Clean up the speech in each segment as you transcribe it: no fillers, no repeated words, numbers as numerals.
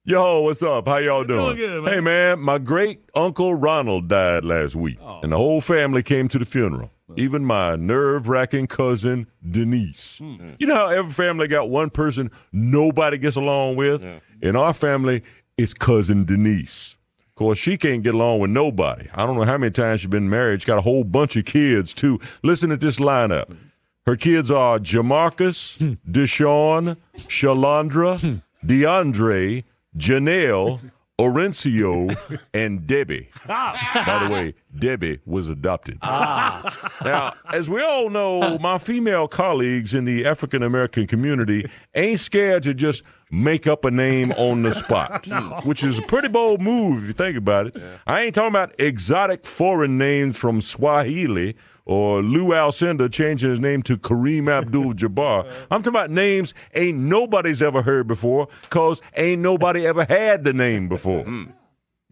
Yo, what's up? How y'all doing? Good, man. Hey, man, my great-uncle Ronald died last week, and the whole family came to the funeral, even my nerve-wracking cousin Denise. You know how every family got one person nobody gets along with? Yeah. In our family, it's cousin Denise. Of course, she can't get along with nobody. I don't know how many times she's been married. She's got a whole bunch of kids, too. Listen to this lineup. Her kids are Jamarcus, Deshaun, Shalandra, DeAndre, Janelle, Orencio, and Debbie. By the way, Debbie was adopted. Now, as we all know, my female colleagues in the African-American community ain't scared to just make up a name on the spot, which is a pretty bold move if you think about it. Yeah. I ain't talking about exotic foreign names from Swahili or Lou Alcindor changing his name to Kareem Abdul-Jabbar. I'm talking about names ain't nobody's ever heard before because ain't nobody ever had the name before.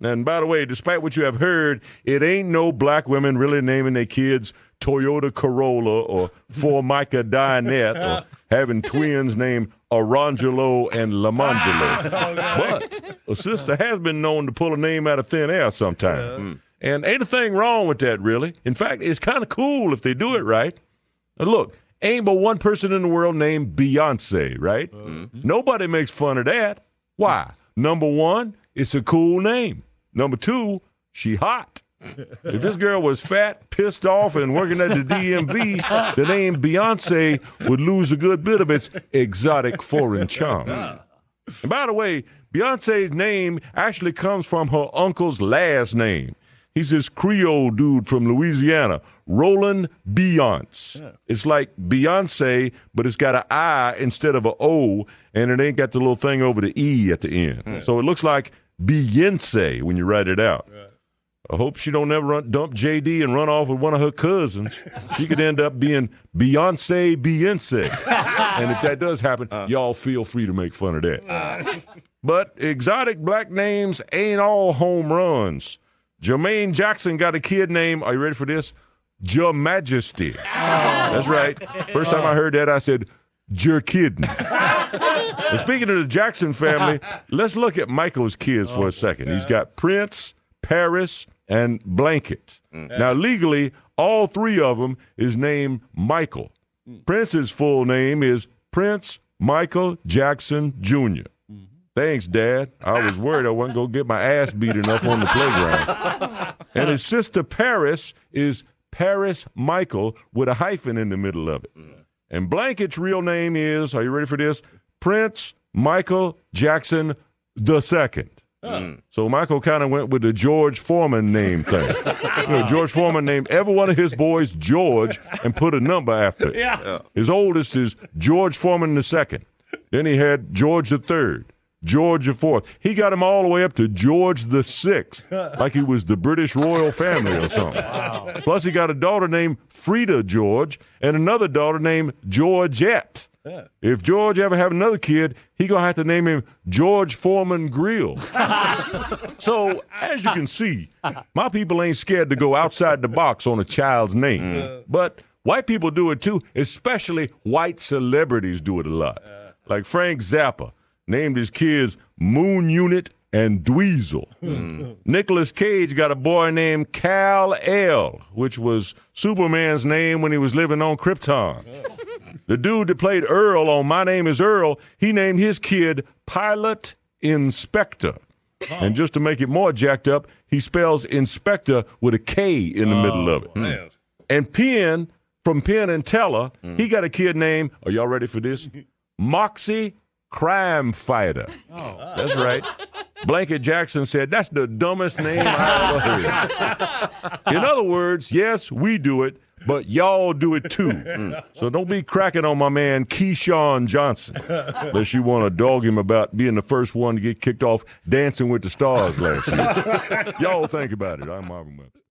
And by the way, despite what you have heard, it ain't no black women really naming their kids Toyota Corolla or Formica Dinette or having twins named Arangelo and Lamangelo. But a sister has been known to pull a name out of thin air sometimes. And ain't a thing wrong with that, really. In fact, it's kind of cool if they do it right. Now, look, ain't but one person in the world named Beyonce, right? Nobody makes fun of that. Why? Number one, it's a cool name. Number two, she hot. If this girl was fat, pissed off, and working at the DMV, the name Beyonce would lose a good bit of its exotic foreign charm. And by the way, Beyonce's name actually comes from her uncle's last name. He's this Creole dude from Louisiana, Roland Beyonce. Yeah. It's like Beyonce, but it's got an I instead of an O, and it ain't got the little thing over the E at the end. Yeah. So it looks like Beyonce when you write it out. Right. I hope she don't ever dump JD and run off with one of her cousins. She could end up being Beyonce. And if that does happen, y'all feel free to make fun of that. But exotic black names ain't all home runs. Jermaine Jackson got a kid named, are you ready for this? Your Majesty. That's right. First time I heard that, I said, Jer kidding. And speaking of the Jackson family, let's look at Michael's kids for a second. He's got Prince, Paris, and Blanket. Now, legally, all three of them is named Michael. Prince's full name is Prince Michael Jackson Jr. Thanks, Dad. I was worried I wasn't going to get my ass beat enough on the playground. And his sister Paris is Paris Michael with a hyphen in the middle of it. And Blanket's real name is, are you ready for this? Prince Michael Jackson II. So Michael kind of went with the George Foreman name thing. George Foreman named every one of his boys George and put a number after it. Yeah. His oldest is George Foreman II. Then he had George III. George IV. He got him all the way up to George VI, like he was the British royal family or something. Wow. Plus, he got a daughter named Frida George and another daughter named Georgette. Yeah. If George ever have another kid, he going to have to name him George Foreman Grill. So, as you can see, my people ain't scared to go outside the box on a child's name. But white people do it too, especially white celebrities do it a lot. Like Frank Zappa named his kids Moon Unit and Dweezil. Nicolas Cage got a boy named Kal-El, which was Superman's name when he was living on Krypton. The dude that played Earl on My Name is Earl, he named his kid Pilot Inspector. And just to make it more jacked up, he spells Inspector with a K in the middle of it. And Penn, from Penn and Teller, he got a kid named, are y'all ready for this? Moxie Crime Fighter. That's right. Blanket Jackson said, that's the dumbest name I ever heard. In other words, yes, we do it, but y'all do it too. So don't be cracking on my man Keyshawn Johnson, unless you want to dog him about being the first one to get kicked off Dancing with the Stars last year. Y'all think about it. I'm Marvin Webster.